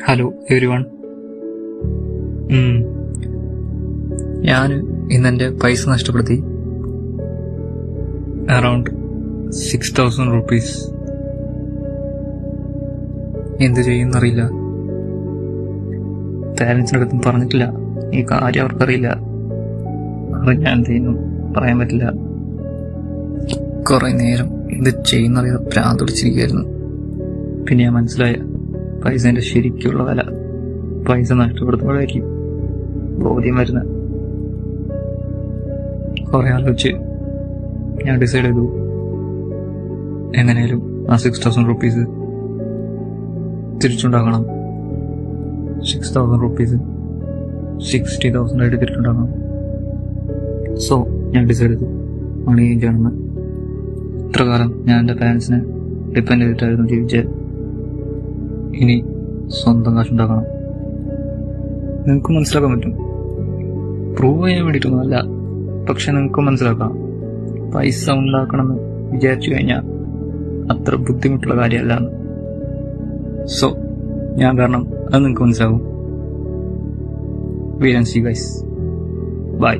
Hello every one. ഞാൻ ഇന്നെൻ്റെ പൈസ നഷ്ടപ്പെടുത്തി. Around 6,000 rupees. എന്ത് ചെയ്യുന്നറിയില്ല. പാരൻസിനടുത്തും പറഞ്ഞിട്ടില്ല. ഈ കാര്യം അവർക്കറിയില്ല. അത് ഞാൻ എന്ത് ചെയ്യുന്നു പറയാൻ പറ്റില്ല. കുറെ നേരം ഇത് ചെയ്യുന്നറിയാതെ ഭ്രാന്തൊടിച്ചിരിക്കുകയായിരുന്നു. പിന്നെ ഞാൻ മനസ്സിലായ പൈസേൻ്റെ ശരിക്കുള്ള വില പൈസ നഷ്ടപ്പെടുത്തുമ്പോഴായിരിക്കും ബോധ്യം വരുന്നത്. കുറെ ആലോചിച്ച് ഞാൻ ഡിസൈഡ് ചെയ്തു, എങ്ങനെയാലും ആ 6,000 റുപ്പീസ് തിരിച്ചുണ്ടാക്കണം. 6,000 റുപ്പീസ് 60,000 ആയിട്ട് തിരിച്ചുണ്ടാക്കണം. സോ ഞാൻ ഡിസൈഡ് ചെയ്തു മണി ചേഞ്ച് ചെയ്യണമെന്ന്. ഇത്ര കാലം ഞാൻ എൻ്റെ പാരൻസിനെ ഡിപ്പെൻഡ് ചെയ്തിട്ടായിരുന്നു ജീവിച്ചത്. ഇനി സ്വന്തം കാശുണ്ടാക്കണം. നിങ്ങൾക്ക് മനസ്സിലാക്കാൻ പറ്റും. പ്രൂവ് ചെയ്യാൻ വേണ്ടിയിട്ടൊന്നുമല്ല, പക്ഷെ നിങ്ങൾക്ക് മനസ്സിലാക്കാം, പൈസ ഉണ്ടാക്കണമെന്ന് വിചാരിച്ചു കഴിഞ്ഞാൽ അത്ര ബുദ്ധിമുട്ടുള്ള കാര്യമല്ല. സോ ഞാൻ കാരണം അത് നിങ്ങൾക്ക് മനസ്സിലാവും. വീരൻ സി ഗൈസ്. ബൈ.